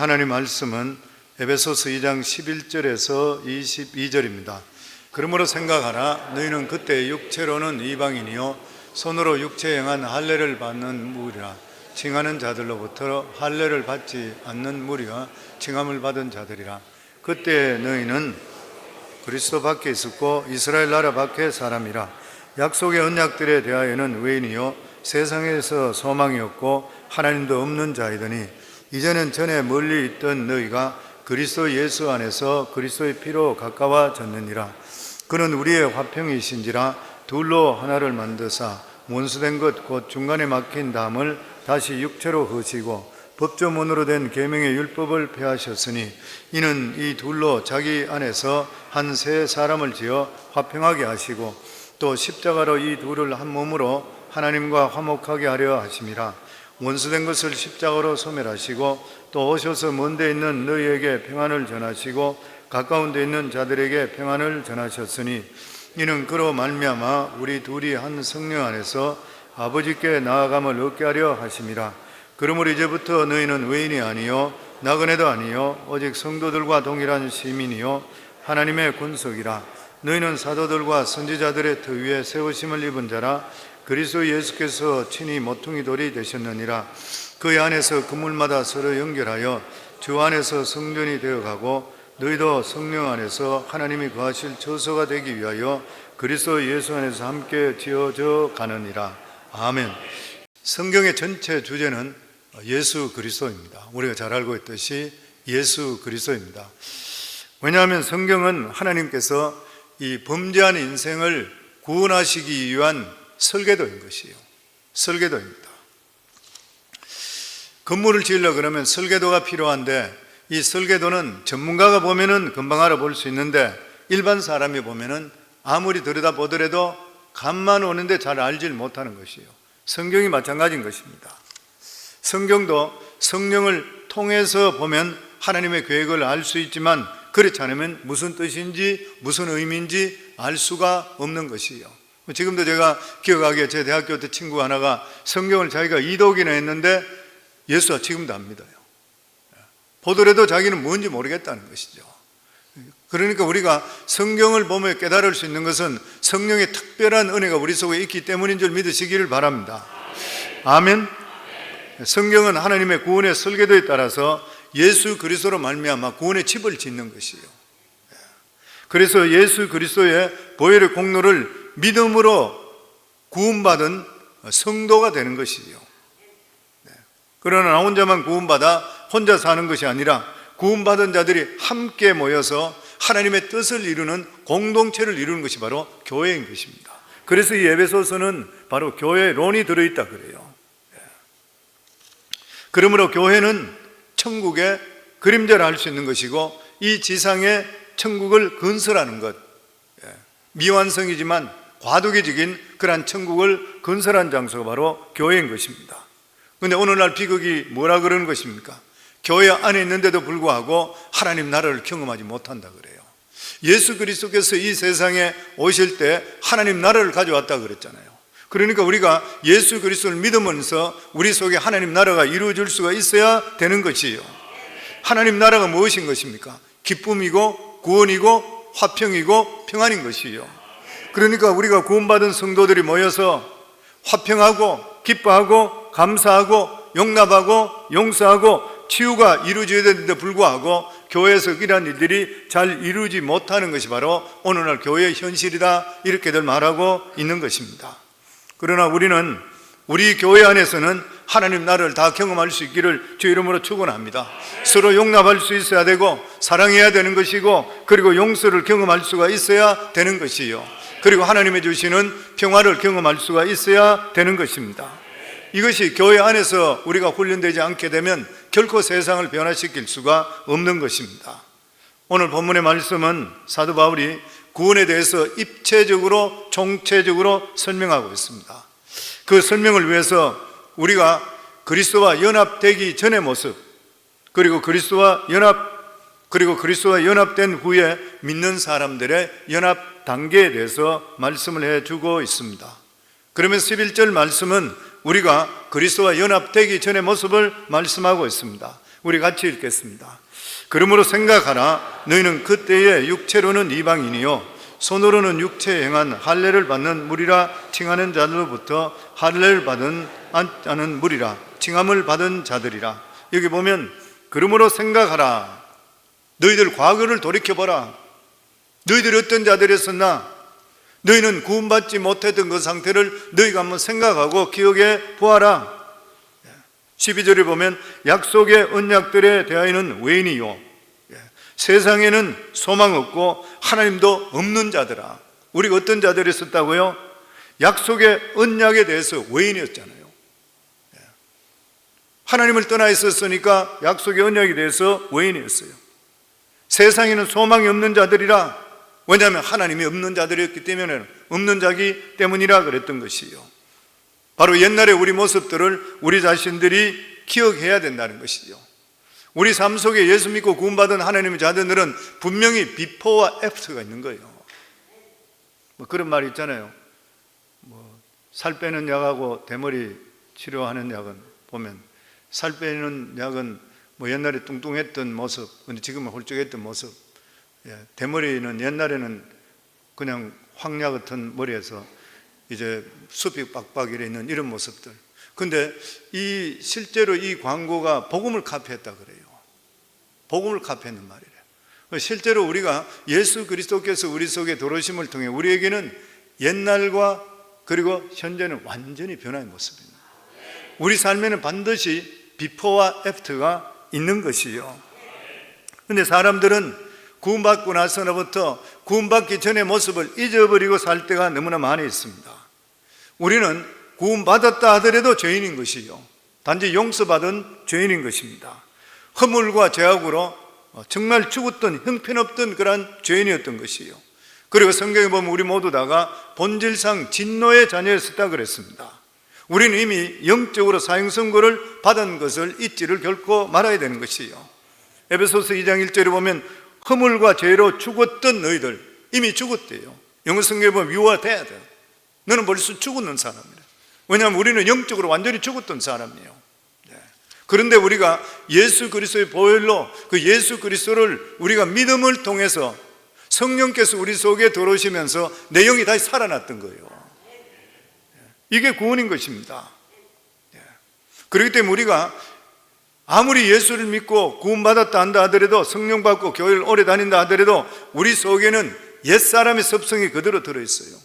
하나님 말씀은 에베소서 2장 11절에서 22절입니다. 그러므로 생각하라. 너희는 그때 육체로는 이방인이요 손으로 육체에 행한 할례를 받는 무리라. 칭하는 자들로부터 할례를 받지 않는 무리와 칭함을 받은 자들이라. 그때 너희는 그리스도 밖에 있었고 이스라엘 나라 밖에 사람이라. 약속의 언약들에 대하여는 외인이요 세상에서 소망이 없고 하나님도 없는 자이더니 이제는 전에 멀리 있던 너희가 그리스도 예수 안에서 그리스도의 피로 가까워졌느니라. 그는 우리의 화평이신지라. 둘로 하나를 만드사 원수된 것 곧 중간에 막힌 담을 다시 육체로 허시고 법조문으로 된 계명의 율법을 폐하셨으니 이는 이 둘로 자기 안에서 한 새 사람을 지어 화평하게 하시고 또 십자가로 이 둘을 한 몸으로 하나님과 화목하게 하려 하심이라. 원수된 것을 십자가로 소멸하시고 또 오셔서 먼 데 있는 너희에게 평안을 전하시고 가까운 데 있는 자들에게 평안을 전하셨으니 이는 그로 말미암아 우리 둘이 한 성령 안에서 아버지께 나아감을 얻게 하려 하심이라. 그러므로 이제부터 너희는 외인이 아니요 나그네도 아니요 오직 성도들과 동일한 시민이요 하나님의 군속이라. 너희는 사도들과 선지자들의 터 위에 세우심을 입은 자라. 그리스도 예수께서 친히 모퉁이 돌이 되셨느니라. 그 안에서 그물마다 서로 연결하여 주 안에서 성전이 되어가고 너희도 성령 안에서 하나님이 거하실 처소가 되기 위하여 그리스도 예수 안에서 함께 지어져 가느니라. 아멘. 성경의 전체 주제는 예수 그리스도입니다. 우리가 잘 알고 있듯이 예수 그리스도입니다. 왜냐하면 성경은 하나님께서 이 범죄한 인생을 구원하시기 위한 설계도인 것이에요. 설계도입니다. 건물을 지으려고 그러면 설계도가 필요한데 이 설계도는 전문가가 보면은 금방 알아볼 수 있는데 일반 사람이 보면은 아무리 들여다보더라도 감만 오는데 잘 알질 못하는 것이에요. 성경이 마찬가지인 것입니다. 성경도 성령을 통해서 보면 하나님의 계획을 알 수 있지만 그렇지 않으면 무슨 뜻인지 무슨 의미인지 알 수가 없는 것이에요. 지금도 제가 기억하기에 제 대학교 때 친구 하나가 성경을 자기가 2독이나 했는데 예수가 지금도 안 믿어요. 보더라도 자기는 뭔지 모르겠다는 것이죠. 그러니까 우리가 성경을 보며 깨달을 수 있는 것은 성령의 특별한 은혜가 우리 속에 있기 때문인 줄 믿으시기를 바랍니다. 아멘. 성경은 하나님의 구원의 설계도에 따라서 예수 그리스도로 말미암아 구원의 집을 짓는 것이에요. 그래서 예수 그리스도의 보혈의 공로를 믿음으로 구원받은 성도가 되는 것이에요. 그러나 나 혼자만 구원받아 혼자 사는 것이 아니라 구원받은 자들이 함께 모여서 하나님의 뜻을 이루는 공동체를 이루는 것이 바로 교회인 것입니다. 그래서 이 에베소서는 바로 교회론이 들어있다 그래요. 그러므로 교회는 천국의 그림자를 알 수 있는 것이고 이 지상의 천국을 건설하는 것, 미완성이지만 과도기적인 그러한 천국을 건설한 장소가 바로 교회인 것입니다. 그런데 오늘날 비극이 뭐라 그러는 것입니까? 교회 안에 있는데도 불구하고 하나님 나라를 경험하지 못한다 그래요. 예수 그리스도께서 이 세상에 오실 때 하나님 나라를 가져왔다 그랬잖아요. 그러니까 우리가 예수 그리스도를 믿으면서 우리 속에 하나님 나라가 이루어질 수가 있어야 되는 것이에요. 하나님 나라가 무엇인 것입니까? 기쁨이고 구원이고 화평이고 평안인 것이에요. 그러니까 우리가 구원받은 성도들이 모여서 화평하고 기뻐하고 감사하고 용납하고 용서하고 치유가 이루어져야 되는데 불구하고 교회에서 이러한 일들이 잘 이루어지지 못하는 것이 바로 오늘날 교회의 현실이다 이렇게들 말하고 있는 것입니다. 그러나 우리는 우리 교회 안에서는 하나님 나라를 다 경험할 수 있기를 주 이름으로 축원합니다. 서로 용납할 수 있어야 되고 사랑해야 되는 것이고 그리고 용서를 경험할 수가 있어야 되는 것이요. 그리고 하나님의 주시는 평화를 경험할 수가 있어야 되는 것입니다. 이것이 교회 안에서 우리가 훈련되지 않게 되면 결코 세상을 변화시킬 수가 없는 것입니다. 오늘 본문의 말씀은 사도 바울이 구원에 대해서 입체적으로 총체적으로 설명하고 있습니다. 그 설명을 위해서 우리가 그리스도와 연합되기 전의 모습 그리고 그리스도와 연합된 후에 믿는 사람들의 연합 단계에 대해서 말씀을 해주고 있습니다. 그러면 11절 말씀은 우리가 그리스도와 연합되기 전의 모습을 말씀하고 있습니다. 우리 같이 읽겠습니다. 그러므로 생각하라. 너희는 그때에 육체로는 이방인이요 손으로는 육체에 행한 할례를 받는 무리라 칭하는 자들로부터 할례를 받은 않은 무리라 칭함을 받은 자들이라. 여기 보면 그러므로 생각하라. 너희들 과거를 돌이켜보라. 너희들이 어떤 자들이었었나? 너희는 구원받지 못했던 그 상태를 너희가 한번 생각하고 기억해 보아라. 12절에 보면 약속의 언약들에 대하여는 외인이요 세상에는 소망 없고 하나님도 없는 자들아. 우리가 어떤 자들이 있었다고요? 약속의 언약에 대해서 외인이었잖아요. 하나님을 떠나 있었으니까 약속의 언약에 대해서 외인이었어요. 세상에는 소망이 없는 자들이라. 왜냐하면 하나님이 없는 자들이었기 때문에, 없는 자기 때문이라 그랬던 것이요. 바로 옛날에 우리 모습들을 우리 자신들이 기억해야 된다는 것이죠. 우리 삶 속에 예수 믿고 구원받은 하나님의 자들은 분명히 비포와 애프터가 있는 거예요. 뭐 그런 말이 있잖아요. 살 빼는 약하고 대머리 치료하는 약은 보면 살 빼는 약은 옛날에 뚱뚱했던 모습, 근데 지금은 홀쭉했던 모습. 대머리는 옛날에는 그냥 황야 같은 머리에서 이제 숲이 빡빡 이래 있는 이런 모습들. 근데 실제로 이 광고가 복음을 카피했다 그래요. 복음을 카피했는 말이래요. 실제로 우리가 예수 그리스도께서 우리 속에 들어오심을 통해 우리에게는 옛날과 그리고 현재는 완전히 변화의 모습입니다. 우리 삶에는 반드시 비포와 애프터가 있는 것이요. 근데 사람들은 구원받고 나서부터 구원받기 전의 모습을 잊어버리고 살 때가 너무나 많이 있습니다. 우리는 구원받았다 하더라도 죄인인 것이요. 단지 용서받은 죄인인 것입니다. 허물과 죄악으로 정말 죽었던 형편없던 그런 죄인이었던 것이요. 그리고 성경에 보면 우리 모두 다가 본질상 진노의 자녀였었다 그랬습니다. 우리는 이미 영적으로 사형선고를 받은 것을 잊지를 결코 말아야 되는 것이요. 에베소서 2장 1절에 보면 허물과 죄로 죽었던 너희들, 이미 죽었대요. 영어 성경에 보면 You are dead. 너는 벌써 죽었는 사람이래. 왜냐하면 우리는 영적으로 완전히 죽었던 사람이에요. 그런데 우리가 예수 그리스도의 보혈로 그 예수 그리스도를 우리가 믿음을 통해서 성령께서 우리 속에 들어오시면서 내 영이 다시 살아났던 거예요. 이게 구원인 것입니다. 그렇기 때문에 우리가 아무리 예수를 믿고 구원받았다 한다 하더라도, 성령 받고 교회를 오래 다닌다 하더라도 우리 속에는 옛사람의 습성이 그대로 들어있어요.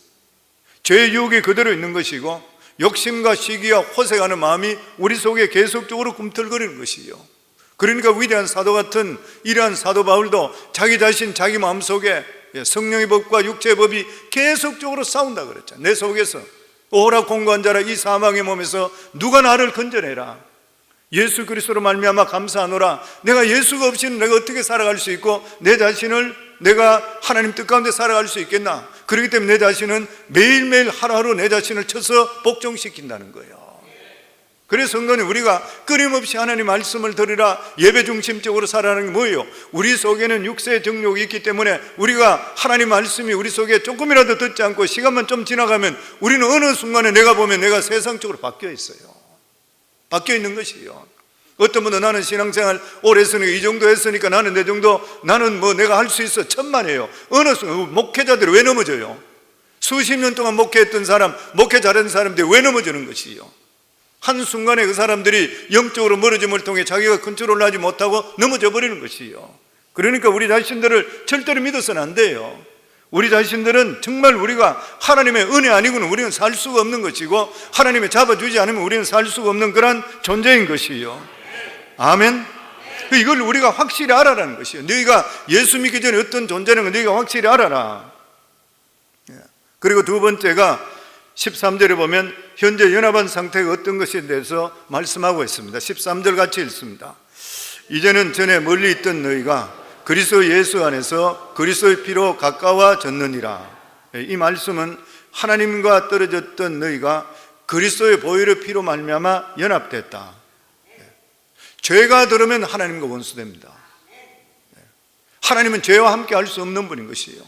죄의 유혹이 그대로 있는 것이고 욕심과 시기와 호색하는 마음이 우리 속에 계속적으로 꿈틀거리는 것이요. 그러니까 위대한 사도 같은 이러한 사도 바울도 자기 자신, 자기 마음속에 성령의 법과 육체의 법이 계속적으로 싸운다 그랬잖아요. 내 속에서 오라 공고한 자라 이 사망의 몸에서 누가 나를 건져내라. 예수 그리스도로 말미암아 감사하노라. 내가 예수가 없이는 내가 어떻게 살아갈 수 있고 내 자신을 내가 하나님 뜻 가운데 살아갈 수 있겠나. 그렇기 때문에 내 자신은 매일매일 하루하루 내 자신을 쳐서 복종시킨다는 거예요. 그래서 성도는 우리가 끊임없이 하나님 말씀을 들으라, 예배 중심적으로 살아가는 게 뭐예요? 우리 속에는 육세의 정욕이 있기 때문에 우리가 하나님 말씀이 우리 속에 조금이라도 듣지 않고 시간만 좀 지나가면 우리는 어느 순간에 내가 보면 내가 세상적으로 바뀌어 있어요. 바뀌어 있는 것이에요. 어떤 분은 나는 신앙생활 오래 했으니까 이 정도 했으니까 나는 내 정도, 나는 내가 할 수 있어. 천만에요. 어느 순간 목회자들이 왜 넘어져요? 수십 년 동안 목회했던 사람, 목회 잘하는 사람들이 왜 넘어지는 것이에요? 한순간에 그 사람들이 영적으로 멀어짐을 통해 자기가 컨트롤하지 못하고 넘어져 버리는 것이에요. 그러니까 우리 자신들을 절대로 믿어서는 안 돼요. 우리 자신들은 정말 우리가 하나님의 은혜 아니고는 우리는 살 수가 없는 것이고, 하나님이 잡아주지 않으면 우리는 살 수가 없는 그런 존재인 것이에요. 아멘. 이걸 우리가 확실히 알아라는 것이에요. 너희가 예수 믿기 전에 어떤 존재는 너희가 확실히 알아라. 그리고 두 번째가 13절에 보면 현재 연합한 상태가 어떤 것에 대해서 말씀하고 있습니다. 13절 같이 읽습니다. 이제는 전에 멀리 있던 너희가 그리스도 예수 안에서 그리스도의 피로 가까워졌느니라. 이 말씀은 하나님과 떨어졌던 너희가 그리스도의 보혈의 피로 말미암아 연합됐다. 죄가 들으면 하나님과 원수됩니다. 하나님은 죄와 함께 할 수 없는 분인 것이에요.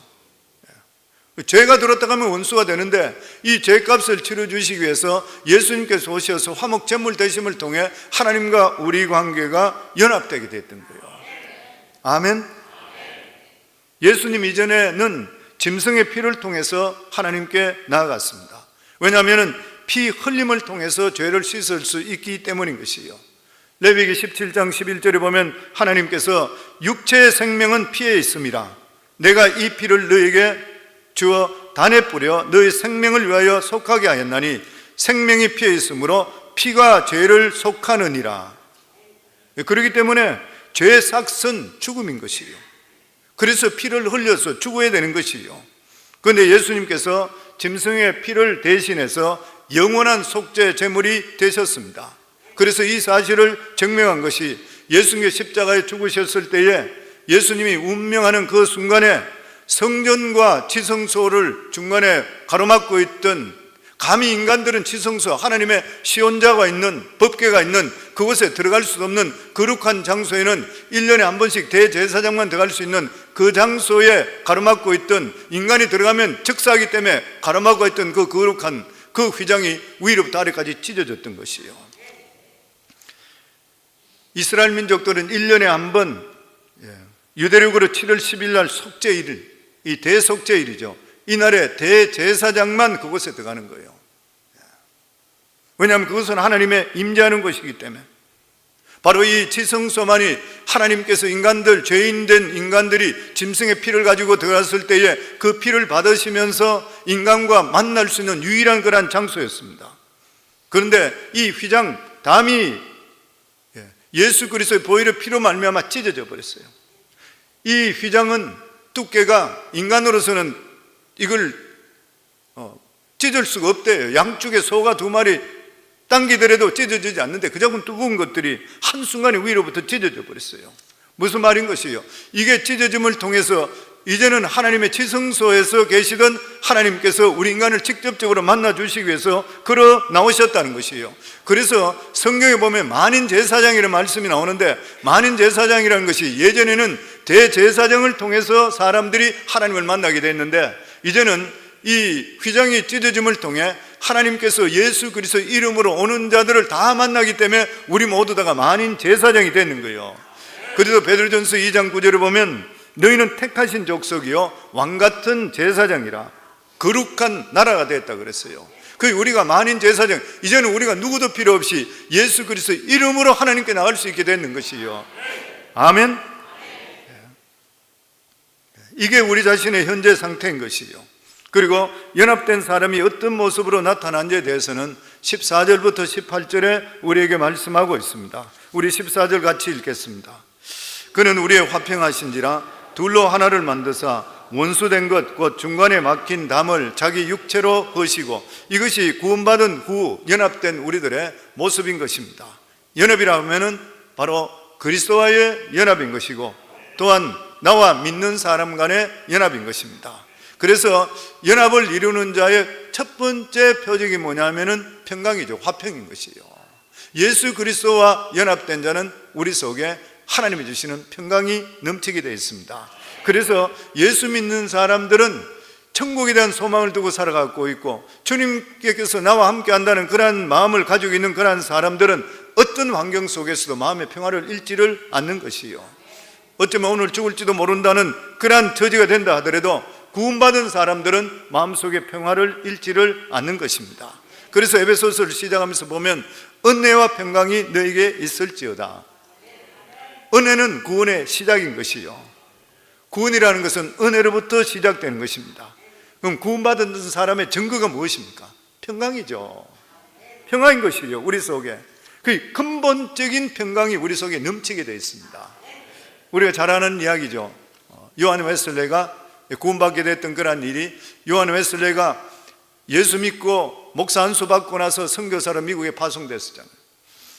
죄가 들었다 가면 원수가 되는데 이 죄값을 치러주시기 위해서 예수님께서 오셔서 화목 제물 되심을 통해 하나님과 우리 관계가 연합되게 됐던 거예요. 아멘. 예수님 이전에는 짐승의 피를 통해서 하나님께 나아갔습니다. 왜냐하면 피 흘림을 통해서 죄를 씻을 수 있기 때문인 것이요. 레위기 17장 11절에 보면 하나님께서 육체의 생명은 피에 있음이라 내가 이 피를 너에게 주어 단에 뿌려 너의 생명을 위하여 속하게 하였나니 생명이 피에 있으므로 피가 죄를 속하느니라. 그렇기 때문에 죄의 삭은 죽음인 것이요. 그래서 피를 흘려서 죽어야 되는 것이요. 그런데 예수님께서 짐승의 피를 대신해서 영원한 속죄 제물이 되셨습니다. 그래서 이 사실을 증명한 것이 예수님이 십자가에 죽으셨을 때에 예수님이 운명하는 그 순간에 성전과 지성소를 중간에 가로막고 있던, 감히 인간들은 지성소, 하나님의 시온자가 있는, 법궤가 있는 그곳에 들어갈 수 없는 거룩한 장소에는 1년에 한 번씩 대제사장만 들어갈 수 있는 그 장소에 가로막고 있던, 인간이 들어가면 즉사하기 때문에 가로막고 있던 그 거룩한 그 휘장이 위로부터 아래까지 찢어졌던 것이에요. 이스라엘 민족들은 1년에 한 번 유대력으로 7월 10일 날 속죄일, 이 대속죄일이죠. 이날에 대제사장만 그곳에 들어가는 거예요. 왜냐하면 그것은 하나님의 임재하는 곳이기 때문에. 바로 이 지성소만이 하나님께서 인간들, 죄인된 인간들이 짐승의 피를 가지고 들어갔을 때에 그 피를 받으시면서 인간과 만날 수 있는 유일한 그런 장소였습니다. 그런데 이 휘장 담이 예수 그리스도의 보혈의 피로 말미암아 찢어져 버렸어요. 이 휘장은 두께가 인간으로서는 이걸 찢을 수가 없대요. 양쪽에 소가 2마리 당기더라도 찢어지지 않는데 그 작은 두꺼운 것들이 한순간에 위로부터 찢어져 버렸어요. 무슨 말인 것이요? 이게 찢어짐을 통해서 이제는 하나님의 지성소에서 계시던 하나님께서 우리 인간을 직접적으로 만나 주시기 위해서 걸어 나오셨다는 것이에요. 그래서 성경에 보면 만인제사장이라는 말씀이 나오는데, 만인제사장이라는 것이 예전에는 대제사장을 통해서 사람들이 하나님을 만나게 됐는데, 이제는 이 휘장이 찢어짐을 통해 하나님께서 예수 그리스도 이름으로 오는 자들을 다 만나기 때문에 우리 모두 다가 만인제사장이 되는 거예요. 그래서 베드로전서 2장 9절을 보면 너희는 택하신 족속이요 왕같은 제사장이라 거룩한 나라가 되었다 그랬어요. 그 우리가 만인 제사장, 이제는 우리가 누구도 필요 없이 예수 그리스도 이름으로 하나님께 나갈 수 있게 되는 것이요. 아멘. 이게 우리 자신의 현재 상태인 것이요. 그리고 연합된 사람이 어떤 모습으로 나타난지에 대해서는 14절부터 18절에 우리에게 말씀하고 있습니다. 우리 14절 같이 읽겠습니다. 그는 우리의 화평하신지라 둘로 하나를 만드사 원수된 것 곧 중간에 막힌 담을 자기 육체로 거시고, 이것이 구원받은 후 연합된 우리들의 모습인 것입니다. 연합이라 하면은 바로 그리스도와의 연합인 것이고, 또한 나와 믿는 사람 간의 연합인 것입니다. 그래서 연합을 이루는 자의 첫 번째 표적이 뭐냐면은 평강이죠. 화평인 것이요. 예수 그리스도와 연합된 자는 우리 속에 하나님이 주시는 평강이 넘치게 되어 있습니다. 그래서 예수 믿는 사람들은 천국에 대한 소망을 두고 살아가고 있고, 주님께서 나와 함께 한다는 그러한 마음을 가지고 있는 그러한 사람들은 어떤 환경 속에서도 마음의 평화를 잃지를 않는 것이요. 어쩌면 오늘 죽을지도 모른다는 그러한 처지가 된다 하더라도 구원받은 사람들은 마음속에 평화를 잃지를 않는 것입니다. 그래서 에베소서를 시작하면서 보면 은혜와 평강이 너에게 있을지어다. 은혜는 구원의 시작인 것이요. 구원이라는 것은 은혜로부터 시작되는 것입니다. 그럼 구원받은 사람의 증거가 무엇입니까? 평강이죠. 평강인 것이요. 우리 속에 그 근본적인 평강이 우리 속에 넘치게 되어 있습니다. 우리가 잘 아는 이야기죠. 요한 웨슬레가 구원받게 됐던 그런 일이, 요한 웨슬레가 예수 믿고 목사 안수 받고 나서 선교사로 미국에 파송됐었잖아요.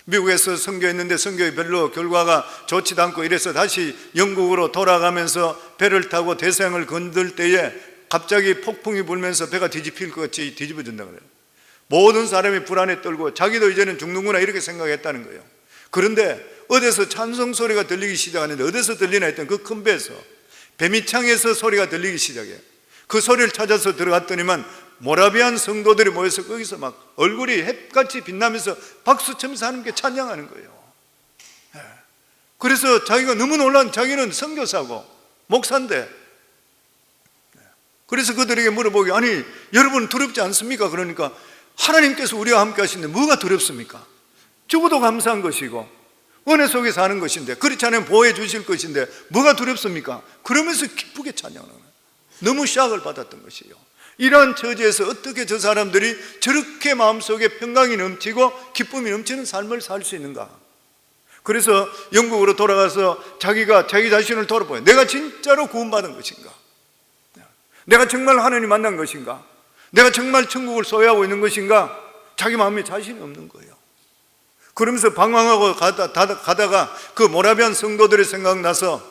미국에서 선교했는데 선교에 별로 결과가 좋지도 않고 이래서 다시 영국으로 돌아가면서 배를 타고 대서양을 건들 때에 갑자기 폭풍이 불면서 배가 뒤집힐 것 같이 뒤집어진다 그래요. 모든 사람이 불안에 떨고 자기도 이제는 죽는구나 이렇게 생각했다는 거예요. 그런데 어디서 찬송 소리가 들리기 시작하는데, 어디서 들리나 했더니 그 큰 배에서, 배미창에서 소리가 들리기 시작해요. 그 소리를 찾아서 들어갔더니만 모라비안 성도들이 모여서 거기서 막 얼굴이 햇같이 빛나면서 박수 치면서 하나님께 찬양하는 거예요. 그래서 자기가 너무 놀란, 자기는 선교사고 목사인데, 그래서 그들에게 물어보기, 아니 여러분 두렵지 않습니까? 그러니까 하나님께서 우리와 함께 하시는데 뭐가 두렵습니까? 죽어도 감사한 것이고 은혜 속에 사는 것인데, 그렇지 않으면 보호해 주실 것인데 뭐가 두렵습니까? 그러면서 기쁘게 찬양하는 거예요. 너무 샥을 받았던 것이에요. 이러한 처지에서 어떻게 저 사람들이 저렇게 마음속에 평강이 넘치고 기쁨이 넘치는 삶을 살 수 있는가? 그래서 영국으로 돌아가서 자기가 자기 자신을 돌아보요. 내가 진짜로 구원받은 것인가? 내가 정말 하나님 만난 것인가? 내가 정말 천국을 소유하고 있는 것인가? 자기 마음에 자신이 없는 거예요. 그러면서 방황하고 가다가 그 모라비안 성도들이 생각나서,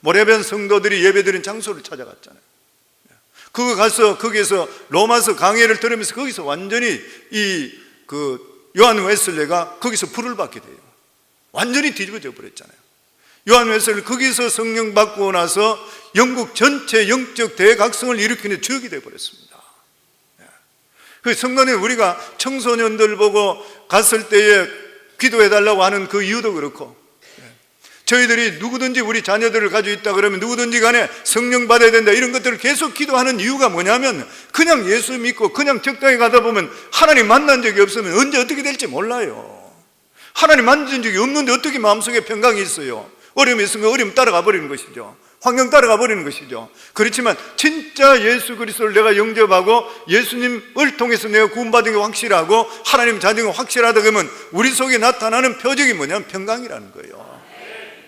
모라비안 성도들이 예배드린 장소를 찾아갔잖아요. 그거 가서 거기에서 로마서 강해를 들으면서 거기서 완전히 요한 웨슬레가 거기서 불을 받게 돼요. 완전히 뒤집어져 버렸잖아요. 요한 웨슬레 거기서 성령 받고 나서 영국 전체 영적 대각성을 일으키는 주역이 되어 버렸습니다. 그 성도님, 우리가 청소년들 보고 갔을 때에 기도해달라고 하는 그 이유도 그렇고, 저희들이 누구든지 우리 자녀들을 가지고 있다 그러면 누구든지 간에 성령 받아야 된다, 이런 것들을 계속 기도하는 이유가 뭐냐면, 그냥 예수 믿고 그냥 적당히 가다 보면 하나님 만난 적이 없으면 언제 어떻게 될지 몰라요. 하나님 만진 적이 없는데 어떻게 마음속에 평강이 있어요? 어려움이 있으면 어려움 따라가 버리는 것이죠. 환경 따라가 버리는 것이죠. 그렇지만 진짜 예수 그리스도를 내가 영접하고 예수님을 통해서 내가 구원받은 게 확실하고 하나님 자녀가 확실하다 그러면 우리 속에 나타나는 표적이 뭐냐면 평강이라는 거예요.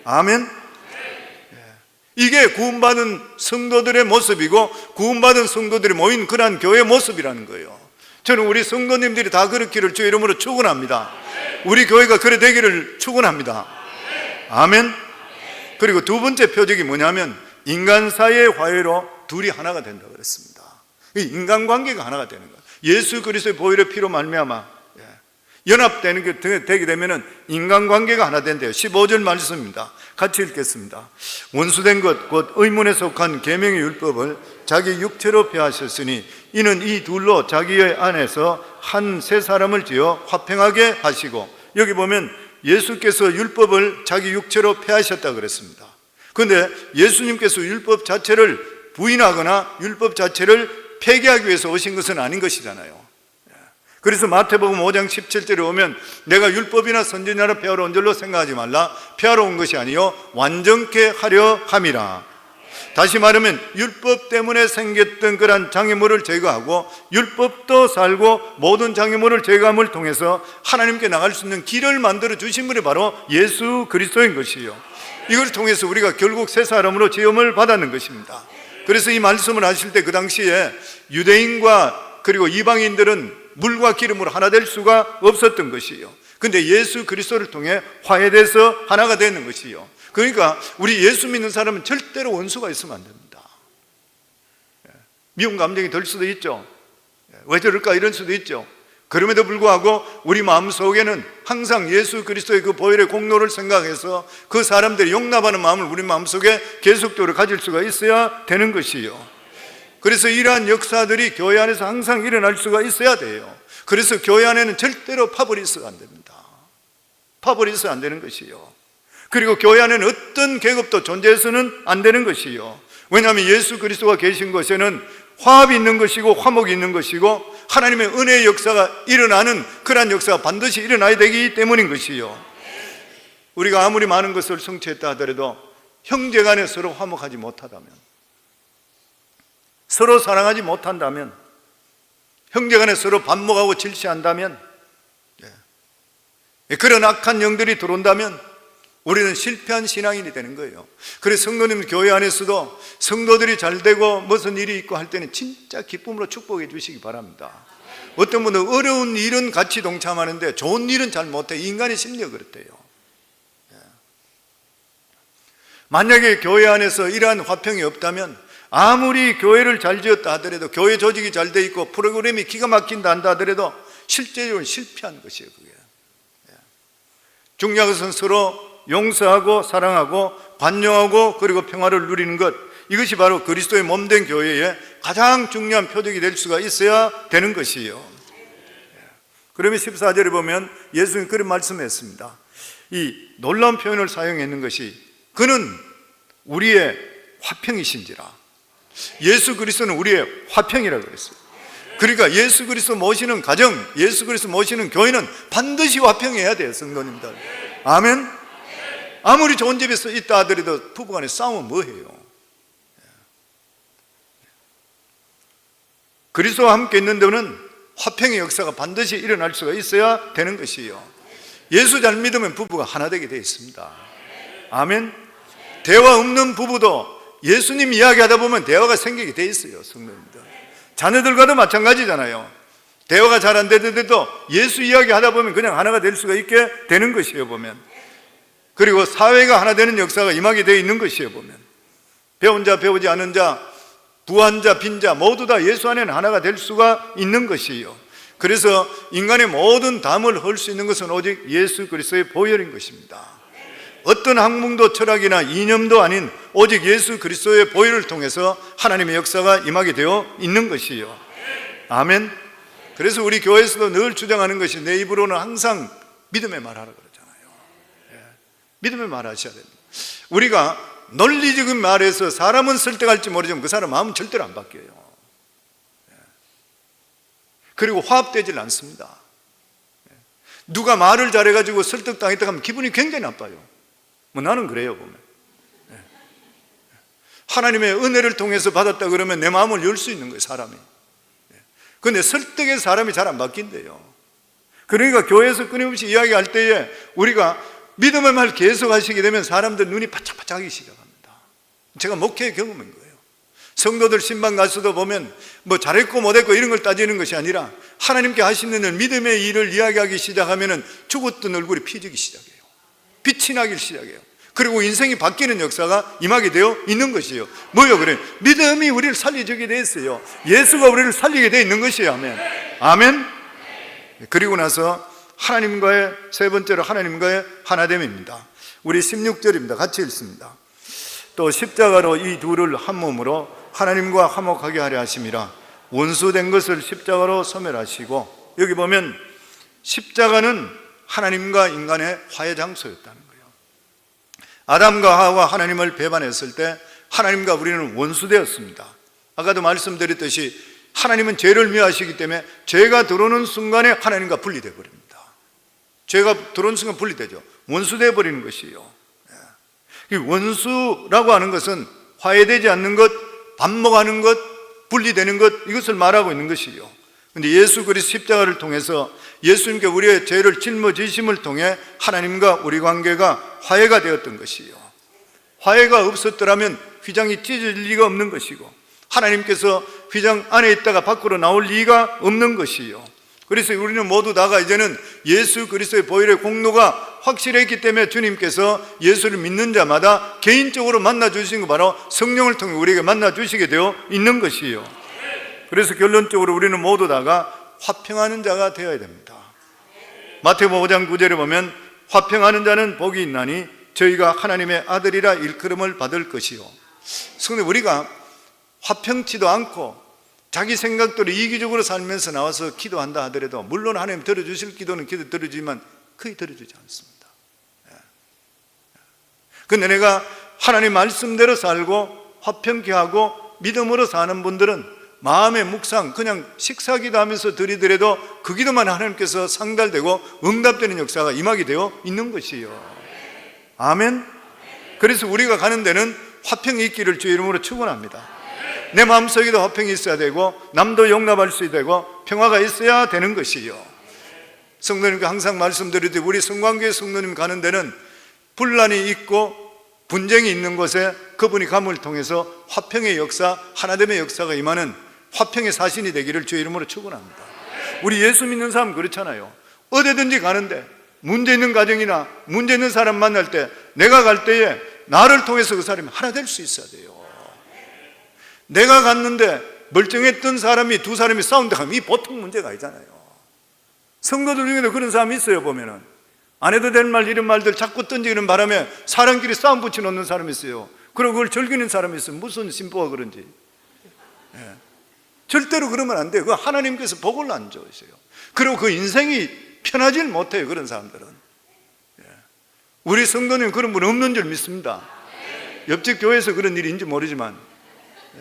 아멘. 이게 구원받은 성도들의 모습이고 구원받은 성도들이 모인 그러한 교회의 모습이라는 거예요. 저는 우리 성도님들이 다 그렇기를 주의 이름으로 축원합니다. 우리 교회가 그래 되기를 축원합니다. 아멘. 그리고 두 번째 표적이 뭐냐면 인간 사이의 화해로 둘이 하나가 된다고 그랬습니다. 인간관계가 하나가 되는 거예요. 예수 그리스도의 보혈의 피로 말미암아 연합되는 게 되게 되면은 인간관계가 하나 된대요. 15절 말씀입니다. 같이 읽겠습니다. 원수된 것 곧 의문에 속한 계명의 율법을 자기 육체로 폐하셨으니 이는 이 둘로 자기의 안에서 한 세 사람을 지어 화평하게 하시고, 여기 보면 예수께서 율법을 자기 육체로 폐하셨다고 그랬습니다. 그런데 예수님께서 율법 자체를 부인하거나 율법 자체를 폐기하기 위해서 오신 것은 아닌 것이잖아요. 그래서 마태복음 5장 17절에 오면 내가 율법이나 선지자나 폐하러 온 줄로 생각하지 말라. 폐하러 온 것이 아니요 완전케 하려 함이라. 다시 말하면 율법 때문에 생겼던 그런 장애물을 제거하고 율법도 살고 모든 장애물을 제거함을 통해서 하나님께 나갈 수 있는 길을 만들어 주신 분이 바로 예수 그리스도인 것이에요. 이걸 통해서 우리가 결국 새 사람으로 지음을 받았는 것입니다. 그래서 이 말씀을 하실 때 그 당시에 유대인과 그리고 이방인들은 물과 기름으로 하나 될 수가 없었던 것이에요. 근데 예수 그리스도를 통해 화해돼서 하나가 되는 것이에요. 그러니까 우리 예수 믿는 사람은 절대로 원수가 있으면 안 됩니다. 미운 감정이 들 수도 있죠. 왜 저럴까 이런 수도 있죠. 그럼에도 불구하고 우리 마음속에는 항상 예수 그리스도의 그 보혈의 공로를 생각해서 그 사람들이 용납하는 마음을 우리 마음속에 계속적으로 가질 수가 있어야 되는 것이에요. 그래서 이러한 역사들이 교회 안에서 항상 일어날 수가 있어야 돼요. 그래서 교회 안에는 절대로 파벌이 있어가 안 됩니다. 파벌이 있어야 안 되는 것이요. 그리고 교회 안에는 어떤 계급도 존재해서는 안 되는 것이요. 왜냐하면 예수 그리스도가 계신 곳에는 화합이 있는 것이고 화목이 있는 것이고 하나님의 은혜의 역사가 일어나는 그러한 역사가 반드시 일어나야 되기 때문인 것이요. 우리가 아무리 많은 것을 성취했다 하더라도 형제간에 서로 화목하지 못하다면, 서로 사랑하지 못한다면, 형제간에 서로 반목하고 질시한다면, 그런 악한 영들이 들어온다면 우리는 실패한 신앙인이 되는 거예요. 그래서 성도님 교회 안에서도 성도들이 잘 되고 무슨 일이 있고 할 때는 진짜 기쁨으로 축복해 주시기 바랍니다. 어떤 분은 어려운 일은 같이 동참하는데 좋은 일은 잘 못해. 인간의 심리가 그렇대요. 만약에 교회 안에서 이러한 화평이 없다면 아무리 교회를 잘 지었다 하더라도, 교회 조직이 잘 돼 있고 프로그램이 기가 막힌다 한다 하더라도 실제적으로 실패한 것이에요. 그게 중요한 것은 서로 용서하고 사랑하고 관용하고 그리고 평화를 누리는 것, 이것이 바로 그리스도의 몸된 교회의 가장 중요한 표적이 될 수가 있어야 되는 것이에요. 그러면 14절에 보면 예수님이 그런 말씀했습니다. 이 놀라운 표현을 사용했는 것이 그는 우리의 화평이신지라. 예수 그리스도는 우리의 화평이라고 그랬어요. 그러니까 예수 그리스도 모시는 가정, 예수 그리스도 모시는 교회는 반드시 화평해야 돼요, 성도님들. 아멘. 아무리 좋은 집에서 있다 하더라도 부부간에 싸우면 뭐해요? 그리스도와 함께 있는 데는 화평의 역사가 반드시 일어날 수가 있어야 되는 것이에요. 예수 잘 믿으면 부부가 하나 되게 되어 있습니다. 아멘. 대화 없는 부부도 예수님 이야기하다 보면 대화가 생기게 되어 있어요, 성도님들. 자녀들과도 마찬가지잖아요. 대화가 잘 안 되더라도 예수 이야기하다 보면 그냥 하나가 될 수가 있게 되는 것이에요, 보면. 그리고 사회가 하나 되는 역사가 임하게 되어 있는 것이에요, 보면. 배운 자, 배우지 않은 자, 부한 자, 빈 자 모두 다 예수 안에는 하나가 될 수가 있는 것이에요. 그래서 인간의 모든 담을 헐 수 있는 것은 오직 예수 그리스도의 보혈인 것입니다. 어떤 학문도 철학이나 이념도 아닌 오직 예수 그리스도의 보혈을 통해서 하나님의 역사가 임하게 되어 있는 것이에요. 아멘. 그래서 우리 교회에서도 늘 주장하는 것이 내 입으로는 항상 믿음의 말하라 그러잖아요. 믿음의 말하셔야 됩니다. 우리가 논리적인 말에서 사람은 설득할지 모르지만 그 사람 마음은 절대로 안 바뀌어요. 그리고 화합되질 않습니다. 누가 말을 잘해가지고 설득당했다 하면 기분이 굉장히 나빠요. 뭐 나는 그래요, 보면. 하나님의 은혜를 통해서 받았다 그러면 내 마음을 열 수 있는 거예요, 사람이. 그런데 설득해서 사람이 잘 안 바뀐대요. 그러니까 교회에서 끊임없이 이야기할 때에 우리가 믿음의 말 계속 하시게 되면 사람들 눈이 바짝바짝하기 시작합니다. 제가 목회의 경험인 거예요. 성도들 신방 가서도 보면 뭐 잘했고 못했고 이런 걸 따지는 것이 아니라 하나님께 하시는 일, 믿음의 일을 이야기하기 시작하면 죽었던 얼굴이 피지기 시작해요. 빛이 나기 시작해요. 그리고 인생이 바뀌는 역사가 임하게 되어 있는 것이에요. 뭐요? 그래? 믿음이 우리를 살려주게 되어 있어요. 예수가 우리를 살리게 되어 있는 것이에요. 아멘. 아멘. 그리고 나서 하나님과의 세 번째로 하나님과의 하나됨입니다. 우리 16절입니다. 같이 읽습니다. 또 십자가로 이 둘을 한 몸으로 하나님과 화목하게 하려 하심이라. 원수된 것을 십자가로 소멸하시고, 여기 보면 십자가는 하나님과 인간의 화해 장소였다는 거예요. 아담과 하와가 하나님을 배반했을 때 하나님과 우리는 원수되었습니다. 아까도 말씀드렸듯이 하나님은 죄를 미워하시기 때문에 죄가 들어오는 순간에 하나님과 분리되어 버립니다. 죄가 들어오는 순간 분리되죠. 원수되어 버리는 것이에요. 이 원수라고 하는 것은 화해되지 않는 것, 반목하는 것, 분리되는 것, 이것을 말하고 있는 것이에요. 그런데 예수 그리스도 십자가를 통해서 예수님께 우리의 죄를 짊어지심을 통해 하나님과 우리 관계가 화해가 되었던 것이에요. 화해가 없었더라면 휘장이 찢어질 리가 없는 것이고 하나님께서 휘장 안에 있다가 밖으로 나올 리가 없는 것이에요. 그래서 우리는 모두 다가 이제는 예수 그리스도의 보혈의 공로가 확실했기 때문에 주님께서 예수를 믿는 자마다 개인적으로 만나 주신 거 바로 성령을 통해 우리에게 만나 주시게 되어 있는 것이에요. 그래서 결론적으로 우리는 모두 다가 화평하는 자가 되어야 됩니다. 마태복음 5장 9절에 보면 화평하는 자는 복이 있나니 저희가 하나님의 아들이라 일컬음을 받을 것이요. 그런데 우리가 화평치도 않고 자기 생각대로 이기적으로 살면서 나와서 기도한다 하더라도 물론 하나님 들어주실 기도는 기도 들어주지만 거의 들어주지 않습니다. 그런데 내가 하나님 말씀대로 살고 화평케 하고 믿음으로 사는 분들은 마음의 묵상, 그냥 식사기도 하면서 드리더라도 그 기도만 하나님께서 상달되고 응답되는 역사가 임하게 되어 있는 것이에요. 아멘. 그래서 우리가 가는 데는 화평이 있기를 주의 이름으로 축원합니다. 내 마음속에도 화평이 있어야 되고 남도 용납할 수 되고 평화가 있어야 되는 것이에요. 성도님께 항상 말씀드리듯이 우리 성광교회 성도님 가는 데는 분란이 있고 분쟁이 있는 곳에 그분이 감을 통해서 화평의 역사, 하나됨의 역사가 임하는 화평의 사신이 되기를 주의 이름으로 축원합니다. 우리 예수 믿는 사람 그렇잖아요. 어디든지 가는데 문제 있는 가정이나 문제 있는 사람 만날 때 내가 갈 때에 나를 통해서 그 사람이 하나 될 수 있어야 돼요. 내가 갔는데 멀쩡했던 사람이 두 사람이 싸운다 하면 이 보통 문제가 아니잖아요. 성도들 중에도 그런 사람이 있어요. 보면은 안 해도 될 말 이런 말들 자꾸 던지는 바람에 사람끼리 싸움 붙여놓는 사람이 있어요. 그리고 그걸 즐기는 사람이 있으면 무슨 신부가 그런지. 절대로 그러면 안 돼요. 그 하나님께서 복을 안 주셔요. 그리고 그 인생이 편하질 못해요, 그런 사람들은. 우리 성도님 그런 분 없는 줄 믿습니다. 옆집 교회에서 그런 일인지 모르지만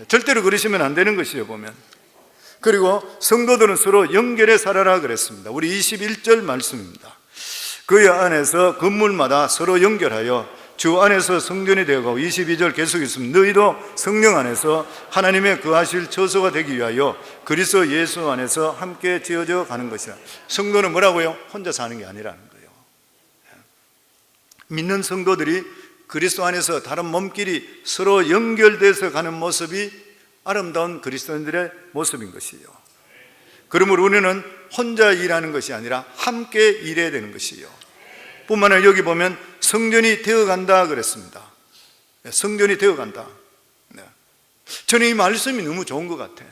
절대로 그러시면 안 되는 것이에요, 보면. 그리고 성도들은 서로 연결해 살아라 그랬습니다. 우리 21절 말씀입니다. 그의 안에서 건물마다 서로 연결하여 주 안에서 성전이 되어가고, 22절 계속 있습니다. 너희도 성령 안에서 하나님의 거하실 처소가 되기 위하여 그리스도 예수 안에서 함께 지어져 가는 것이라. 성도는 뭐라고요? 혼자 사는 게 아니라는 거예요. 믿는 성도들이 그리스도 안에서 다른 몸끼리 서로 연결돼서 가는 모습이 아름다운 그리스도인들의 모습인 것이에요. 그러므로 우리는 혼자 일하는 것이 아니라 함께 일해야 되는 것이에요. 뿐만 아니라 여기 보면 성전이 되어간다 그랬습니다. 성전이 되어간다. 저는 이 말씀이 너무 좋은 것 같아요.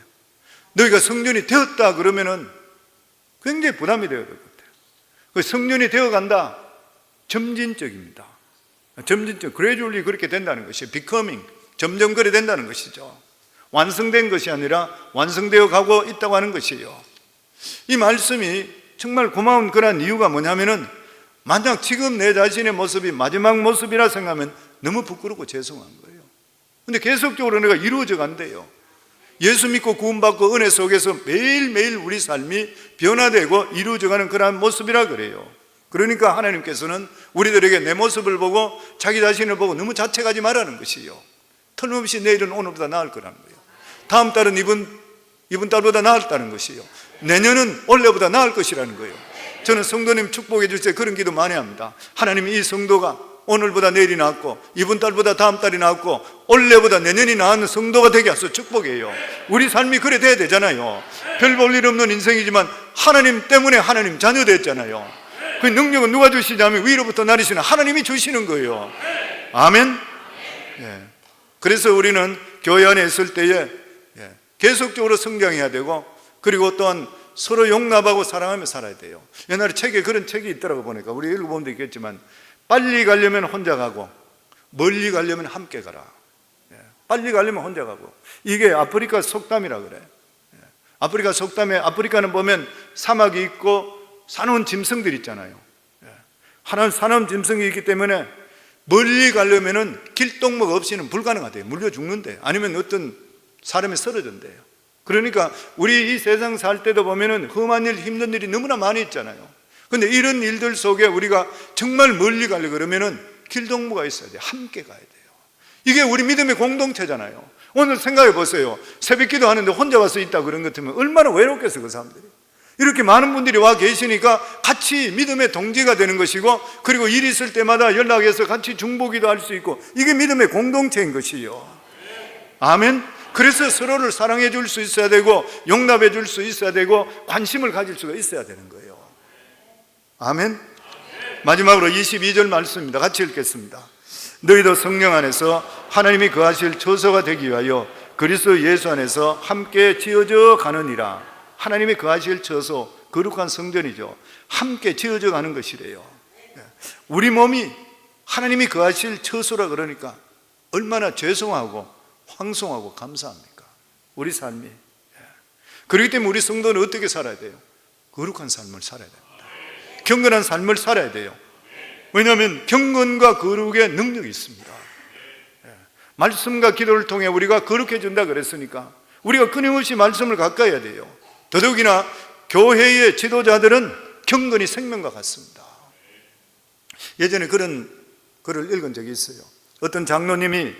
너희가 성전이 되었다 그러면은 굉장히 부담이 되어야 될 것 같아요. 그 성전이 되어간다, 점진적입니다. 점진적, gradually 그렇게 된다는 것이에요. becoming, 점점 그래 된다는 것이죠. 완성된 것이 아니라 완성되어 가고 있다고 하는 것이에요. 이 말씀이 정말 고마운 그런 이유가 뭐냐면은, 만약 지금 내 자신의 모습이 마지막 모습이라 생각하면 너무 부끄럽고 죄송한 거예요. 근데 계속적으로 내가 이루어져 간대요. 예수 믿고 구원받고 은혜 속에서 매일매일 우리 삶이 변화되고 이루어져 가는 그러한 모습이라 그래요. 그러니까 하나님께서는 우리들에게 내 모습을 보고 자기 자신을 보고 너무 자책하지 말라는 것이에요. 틀림없이 내일은 오늘보다 나을 거라는 거예요. 다음 달은 이번 달보다 나았다는 것이에요. 내년은 올해보다 나을 것이라는 거예요. 저는 성도님 축복해 주실 때 그런 기도 많이 합니다. 하나님, 이 성도가 오늘보다 내일이 나았고 이번 달보다 다음 달이 나았고 올해보다 내년이 나은 성도가 되게 하소서 축복해요. 우리 삶이 그래 돼야 되잖아요. 별 볼 일 없는 인생이지만 하나님 때문에 하나님 자녀 됐잖아요. 그 능력은 누가 주시냐면 위로부터 나리시는 하나님이 주시는 거예요. 아멘. 그래서 우리는 교회 안에 있을 때에 계속적으로 성장해야 되고, 그리고 또한 서로 용납하고 사랑하며 살아야 돼요. 옛날에 책에 그런 책이 있더라고 보니까, 우리 읽어본 데 있겠지만, 빨리 가려면 혼자 가고 멀리 가려면 함께 가라. 빨리 가려면 혼자 가고. 이게 아프리카 속담이라 그래. 아프리카 속담에, 아프리카는 보면 사막이 있고 사나운 짐승들이 있잖아요. 사나운 짐승이 있기 때문에 멀리 가려면은 길동목 없이는 불가능하대요. 물려 죽는데, 아니면 어떤 사람이 쓰러진대요. 그러니까 우리 이 세상 살 때도 보면은 험한 일, 힘든 일이 너무나 많이 있잖아요. 근데 이런 일들 속에 우리가 정말 멀리 가려고 그러면은 길동무가 있어야 돼요. 함께 가야 돼요. 이게 우리 믿음의 공동체잖아요. 오늘 생각해 보세요. 새벽기도 하는데 혼자 와서 있다 그런 것 같으면 얼마나 외롭겠어요, 그 사람들이. 이렇게 많은 분들이 와 계시니까 같이 믿음의 동지가 되는 것이고, 그리고 일 있을 때마다 연락해서 같이 중보기도 할 수 있고, 이게 믿음의 공동체인 것이요. 아멘. 그래서 서로를 사랑해 줄 수 있어야 되고, 용납해 줄 수 있어야 되고, 관심을 가질 수가 있어야 되는 거예요. 아멘. 마지막으로 22절 말씀입니다. 같이 읽겠습니다. 너희도 성령 안에서 하나님이 거하실 처소가 되기 위하여 그리스도 예수 안에서 함께 지어져 가느니라. 하나님이 거하실 처소, 거룩한 성전이죠. 함께 지어져 가는 것이래요. 우리 몸이 하나님이 거하실 처소라 그러니까 얼마나 죄송하고 황송하고 감사합니까? 우리 삶이. 그렇기 때문에 우리 성도는 어떻게 살아야 돼요? 거룩한 삶을 살아야 됩니다. 경건한 삶을 살아야 돼요. 왜냐하면 경건과 거룩의 능력이 있습니다. 말씀과 기도를 통해 우리가 거룩해진다 그랬으니까 우리가 끊임없이 말씀을 가까이 해야 돼요. 더더욱이나 교회의 지도자들은 경건이 생명과 같습니다. 예전에 그런 글을 읽은 적이 있어요. 어떤 장로님이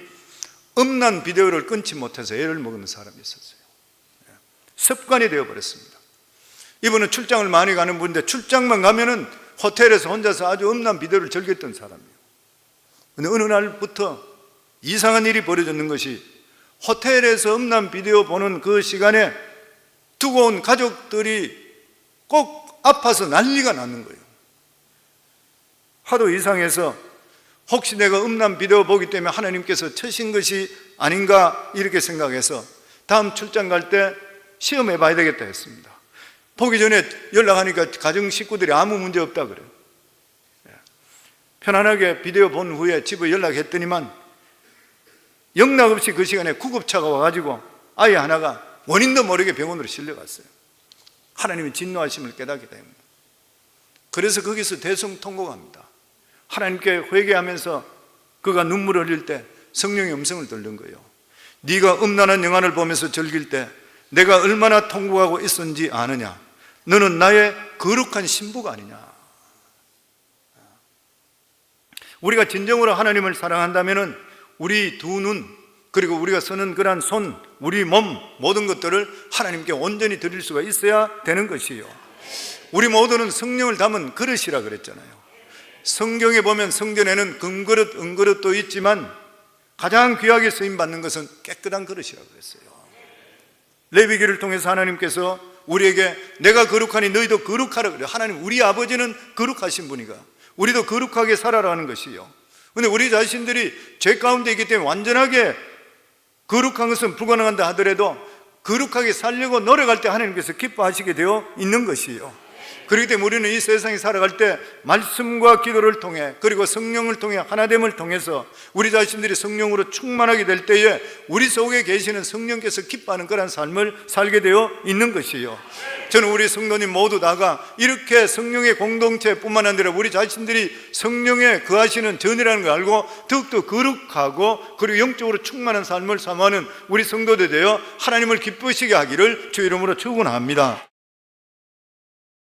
음란 비디오를 끊지 못해서 애를 먹는 사람이 있었어요. 습관이 되어버렸습니다. 이분은 출장을 많이 가는 분인데 출장만 가면은 호텔에서 혼자서 아주 음란 비디오를 즐겼던 사람이에요. 근데 어느 날부터 이상한 일이 벌어졌는 것이, 호텔에서 음란 비디오 보는 그 시간에 두고 온 가족들이 꼭 아파서 난리가 나는 거예요. 하도 이상해서 혹시 내가 음란 비디오 보기 때문에 하나님께서 쳐신 것이 아닌가 이렇게 생각해서 다음 출장 갈 때 시험해 봐야 되겠다 했습니다. 보기 전에 연락하니까 가정 식구들이 아무 문제 없다 그래요. 편안하게 비디오 본 후에 집에 연락했더니만 영락없이 그 시간에 구급차가 와가지고 아이 하나가 원인도 모르게 병원으로 실려갔어요. 하나님의 진노하심을 깨닫게 됩니다. 그래서 거기서 대성통곡합니다. 하나님께 회개하면서 그가 눈물을 흘릴 때 성령의 음성을 들은 거예요. 네가 음란한 영안을 보면서 즐길 때 내가 얼마나 통곡하고 있었는지 아느냐? 너는 나의 거룩한 신부가 아니냐? 우리가 진정으로 하나님을 사랑한다면 우리 두 눈, 그리고 우리가 쓰는 그러한 손, 우리 몸, 모든 것들을 하나님께 온전히 드릴 수가 있어야 되는 것이에요. 우리 모두는 성령을 담은 그릇이라 그랬잖아요. 성경에 보면 성전에는 금그릇, 은그릇도 있지만 가장 귀하게 쓰임받는 것은 깨끗한 그릇이라고 그랬어요. 레위기를 통해서 하나님께서 우리에게 내가 거룩하니 너희도 거룩하라 그래요. 하나님, 우리 아버지는 거룩하신 분이가 우리도 거룩하게 살아라는 것이요. 그런데 우리 자신들이 죄 가운데 있기 때문에 완전하게 거룩한 것은 불가능한다 하더라도 거룩하게 살려고 노력할 때 하나님께서 기뻐하시게 되어 있는 것이요. 그렇기 때문에 우리는 이 세상에 살아갈 때 말씀과 기도를 통해, 그리고 성령을 통해, 하나됨을 통해서 우리 자신들이 성령으로 충만하게 될 때에 우리 속에 계시는 성령께서 기뻐하는 그런 삶을 살게 되어 있는 것이요. 저는 우리 성도님 모두 다가 이렇게 성령의 공동체뿐만 아니라 우리 자신들이 성령에 거하시는 전이라는 걸 알고 더욱더 거룩하고 그리고 영적으로 충만한 삶을 사모하는 우리 성도들 되어 하나님을 기쁘시게 하기를 주 이름으로 축원합니다.